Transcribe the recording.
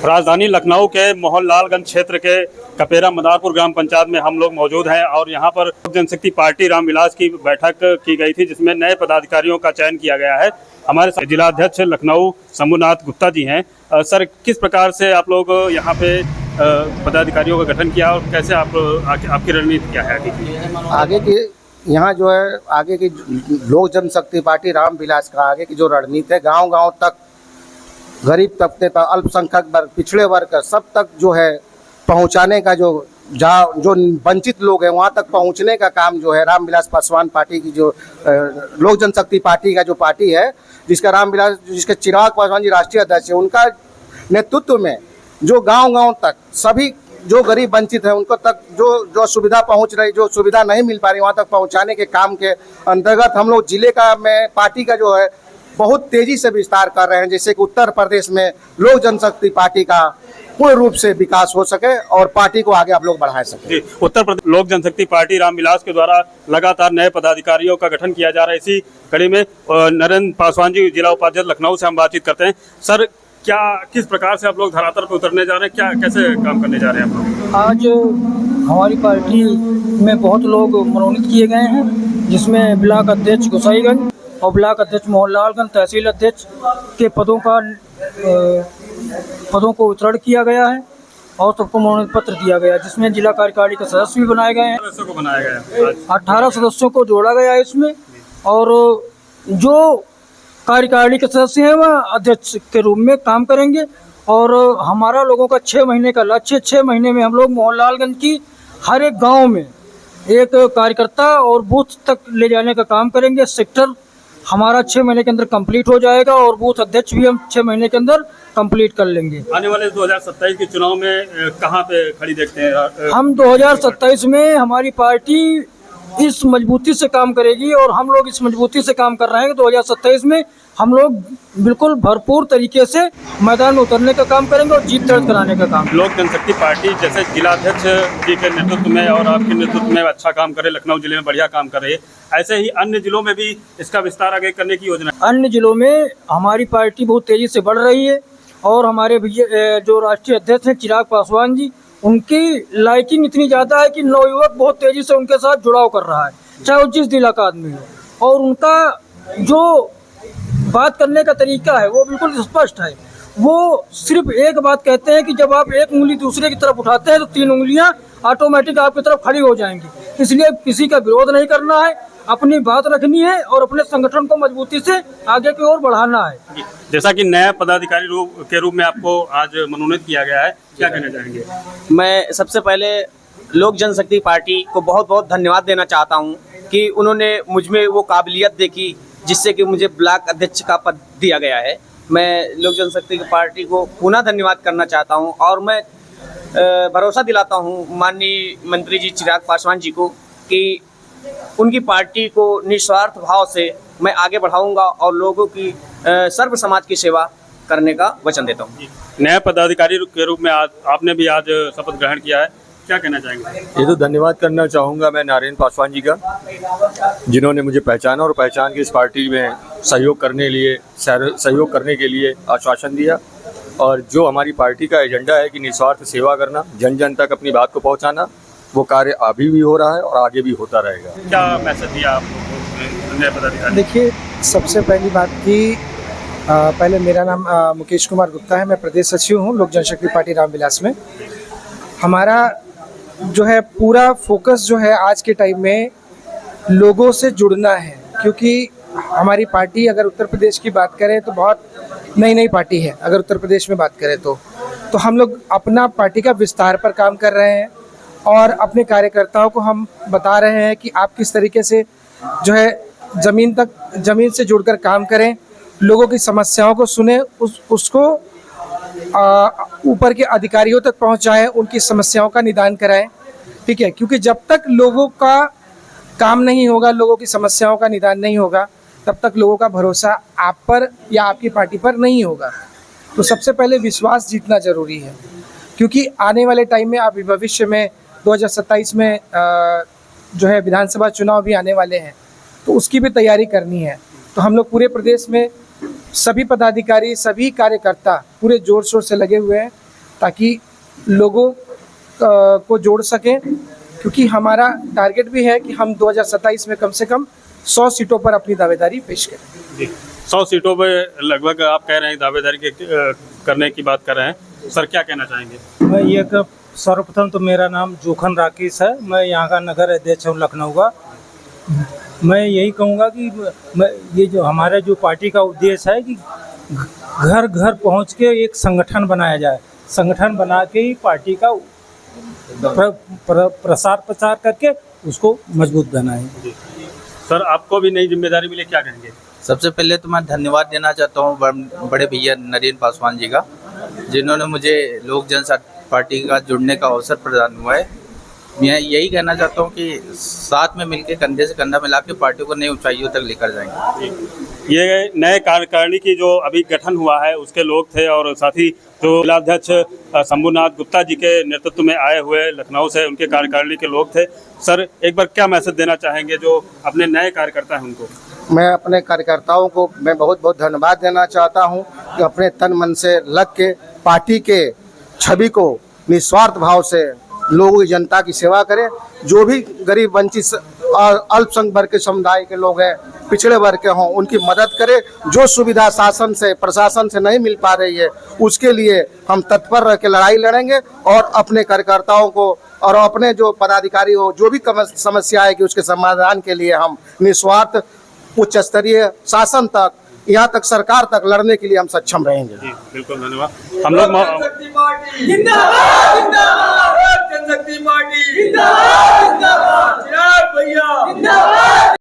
राजधानी लखनऊ के मोहनलालगंज क्षेत्र के कपेरा मदारपुर ग्राम पंचायत में हम लोग मौजूद हैं और यहाँ पर जनशक्ति पार्टी रामविलास की बैठक की गई थी, जिसमें नए पदाधिकारियों का चयन किया गया है। हमारे जिला अध्यक्ष लखनऊ शंभुनाथ गुप्ता जी हैं। सर, किस प्रकार से आप लोग यहाँ पे पदाधिकारियों का गठन किया और कैसे आपकी रणनीति क्या है आगे की? यहाँ जो है आगे की लोक जनशक्ति पार्टी रामविलास का आगे की जो रणनीति है, गांव-गांव तक गरीब तबके तक, अल्पसंख्यक वर्ग, पिछड़े वर्ग सब तक जो है पहुँचाने का, जो वंचित लोग हैं वहाँ तक पहुँचने का काम जो है रामविलास पासवान पार्टी की, जो लोक जनशक्ति पार्टी का जो पार्टी है, जिसके चिराग पासवान जी राष्ट्रीय अध्यक्ष हैं, उनका नेतृत्व में जो गांव-गांव तक सभी जो गरीब वंचित है उनको तक जो सुविधा पहुंच रही, जो सुविधा नहीं मिल पा रही, वहां तक पहुंचाने के काम के अंतर्गत हम लोग जिले का में पार्टी का जो है बहुत तेजी से विस्तार कर रहे हैं, जैसे कि उत्तर प्रदेश में लोक जनशक्ति पार्टी का पूर्ण रूप से विकास हो सके और पार्टी को आगे आप लोग बढ़ा सके। उत्तर प्रदेश लोक जनशक्ति पार्टी रामविलास के द्वारा लगातार नए पदाधिकारियों का गठन किया जा रहा है। इसी कड़ी में नरेंद्र पासवान जी, जिला उपाध्यक्ष लखनऊ से हम बातचीत करते हैं। सर, किस प्रकार से आप लोग धरातल पर उतरने जा रहे हैं, कैसे काम करने जा रहे हैं आप लोग? आज हमारी पार्टी में बहुत लोग मनोनीत किए गए हैं, जिसमें ब्लॉक अध्यक्ष गोसाईगंज और ब्लॉक अध्यक्ष मोहनलालगंज, तहसील अध्यक्ष के पदों को उत्तीर्ण किया गया है और सबको मनोनीत पत्र दिया गया, जिसमें जिला कार्यकारिणी के सदस्य भी बनाए गए हैं। 18 सदस्यों को जोड़ा गया है इसमें, और जो कार्यकारिणी के सदस्य हैं वह अध्यक्ष के रूप में काम करेंगे। और हमारा लोगों का 6 महीने का लक्ष्य, 6 महीने में हम लोग मोहनलालगंज की हर एक गांव में एक कार्यकर्ता और बूथ तक ले जाने का काम करेंगे। सेक्टर हमारा 6 महीने के अंदर कंप्लीट हो जाएगा और बूथ अध्यक्ष भी हम 6 महीने के अंदर कंप्लीट कर लेंगे। आने वाले 2027 के चुनाव में कहाँ पे खड़ी देखते हैं? हम 2027 में हमारी पार्टी इस मजबूती से काम करेगी और हम लोग इस मजबूती से काम कर रहे हैं कि 2027 में हम लोग बिल्कुल भरपूर तरीके से मैदान में उतरने का काम करेंगे और जीत दर्ज कराने का काम। लोक जनशक्ति पार्टी जैसे जिला अध्यक्ष जी के नेतृत्व में और आपके नेतृत्व में अच्छा काम करे, लखनऊ जिले में बढ़िया काम कर रही है, ऐसे ही अन्य जिलों में भी इसका विस्तार आगे करने की योजना है। अन्य जिलों में हमारी पार्टी बहुत तेजी से बढ़ रही है और हमारे भैया जो राष्ट्रीय अध्यक्ष हैं चिराग पासवान जी, उनकी लाइकिंग इतनी ज़्यादा है कि नवयुवक बहुत तेज़ी से उनके साथ जुड़ाव कर रहा है, चाहे वो जिस जिला का आदमी हो। और उनका जो बात करने का तरीका है वो बिल्कुल स्पष्ट है। वो सिर्फ एक बात कहते हैं कि जब आप एक उंगली दूसरे की तरफ उठाते हैं तो 3 उंगलियां ऑटोमेटिक आपकी तरफ खड़ी हो जाएंगी। इसलिए किसी का विरोध नहीं करना है, अपनी बात रखनी है और अपने संगठन को मजबूती से आगे की ओर बढ़ाना है। जैसा कि नए पदाधिकारी के रूप में आपको आज मनोनीत किया गया है, क्या कहना चाहेंगे? मैं सबसे पहले लोक जनशक्ति पार्टी को बहुत बहुत धन्यवाद देना चाहता हूं कि उन्होंने मुझ में वो काबिलियत देखी जिससे कि मुझे ब्लॉक अध्यक्ष का पद दिया गया है। मैं लोक जनशक्ति पार्टी को पुनः धन्यवाद करना चाहता हूं और मैं भरोसा दिलाता हूं माननीय मंत्री जी चिराग पासवान जी को कि उनकी पार्टी को निस्वार्थ भाव से मैं आगे बढ़ाऊंगा और लोगों की सर्व समाज की सेवा करने का वचन देता हूं। नए पदाधिकारी के रूप में आपने भी आज शपथ ग्रहण किया है, क्या कहना चाहेंगे? ये तो धन्यवाद करना चाहूँगा मैं नरेंद्र पासवान जी का, जिन्होंने मुझे पहचाना और पहचान के इस पार्टी में सहयोग करने के लिए आश्वासन दिया। और जो हमारी पार्टी का एजेंडा है कि निस्वार्थ सेवा करना, जन जन तक अपनी बात को पहुँचाना, वो कार्य अभी भी हो रहा है और आगे भी होता रहेगा। क्या मैसेज दिया आपको नए पदाधिकारी? देखिए, सबसे पहली बात कि पहले मेरा नाम मुकेश कुमार गुप्ता है, मैं प्रदेश सचिव हूँ लोक जनशक्ति पार्टी रामविलास में। हमारा जो है पूरा फोकस जो है आज के टाइम में लोगों से जुड़ना है, क्योंकि हमारी पार्टी अगर उत्तर प्रदेश की बात करें तो बहुत नई पार्टी है। अगर उत्तर प्रदेश में बात करें तो हम लोग अपना पार्टी का विस्तार पर काम कर रहे हैं और अपने कार्यकर्ताओं को हम बता रहे हैं कि आप किस तरीके से जो है ज़मीन से जुड़कर काम करें, लोगों की समस्याओं को सुने, उसको ऊपर के अधिकारियों तक पहुंचाएं, उनकी समस्याओं का निदान कराएं। ठीक है, क्योंकि जब तक लोगों का काम नहीं होगा, लोगों की समस्याओं का निदान नहीं होगा, तब तक लोगों का भरोसा आप पर या आपकी पार्टी पर नहीं होगा। तो सबसे पहले विश्वास जीतना जरूरी है, क्योंकि आने वाले टाइम में अभी भविष्य में 2027 में जो है विधानसभा चुनाव भी आने वाले हैं, तो उसकी भी तैयारी करनी है। तो हम लोग पूरे प्रदेश में सभी पदाधिकारी, सभी कार्यकर्ता पूरे जोर शोर से लगे हुए हैं ताकि लोगों को जोड़ सकें, क्योंकि हमारा टारगेट भी है कि हम 2027 में कम से कम 100 सीटों पर अपनी दावेदारी पेश करें। जी 100 सीटों पे लगभग आप कह रहे हैं दावेदारी करने की बात कर रहे हैं। सर क्या कहना चाहेंगे? मैं ये सर्वप्रथम तो मेरा नाम जोखन राकेश है, मैं यहाँ का नगर अध्यक्ष हूँ लखनऊ का। मैं यही कहूँगा कि ये जो हमारे जो पार्टी का उद्देश्य है कि घर घर पहुँच के एक संगठन बनाया जाए, संगठन बना के ही पार्टी का प्रसार प्रचार करके उसको मजबूत बनाएं। सर आपको भी नई जिम्मेदारी मिली, क्या कहेंगे? सबसे पहले तो मैं धन्यवाद देना चाहता हूँ बड़े भैया नरेंद्र पासवान जी का, जिन्होंने मुझे लोक जनशक्ति पार्टी का जुड़ने का अवसर प्रदान हुआ है। मैं यही कहना चाहता हूँ कि साथ में मिलकर कंधे से कंधा मिला के पार्टी को नई ऊंचाइयों तक लेकर जाएंगे। ये नए कार्यकारिणी की जो अभी गठन हुआ है उसके लोग थे और साथ ही जो जिलाध्यक्ष शंभुनाथ गुप्ता जी के नेतृत्व में आए हुए लखनऊ से उनके कार्यकारिणी के लोग थे। सर एक बार क्या मैसेज देना चाहेंगे जो अपने नए कार्यकर्ता हैं उनको? मैं अपने कार्यकर्ताओं को मैं बहुत बहुत धन्यवाद देना चाहता हूं कि अपने तन मन से लग के पार्टी के छवि को निस्वार्थ भाव से लोगों की जनता की सेवा करें। जो भी गरीब वंचित और अल्पसंख्यक वर्ग के समुदाय के लोग हैं, पिछड़े वर्ग के हों, उनकी मदद करें। जो सुविधा शासन से प्रशासन से नहीं मिल पा रही है उसके लिए हम तत्पर रह के लड़ाई लड़ेंगे और अपने कार्यकर्ताओं को और अपने जो पदाधिकारी हो जो भी समस्या है कि उसके समाधान के लिए हम निस्वार्थ उच्च स्तरीय शासन तक यहाँ तक सरकार तक लड़ने के लिए हम सक्षम रहेंगे। जी बिल्कुल धन्यवाद। हम लोग जनशक्ति पार्टी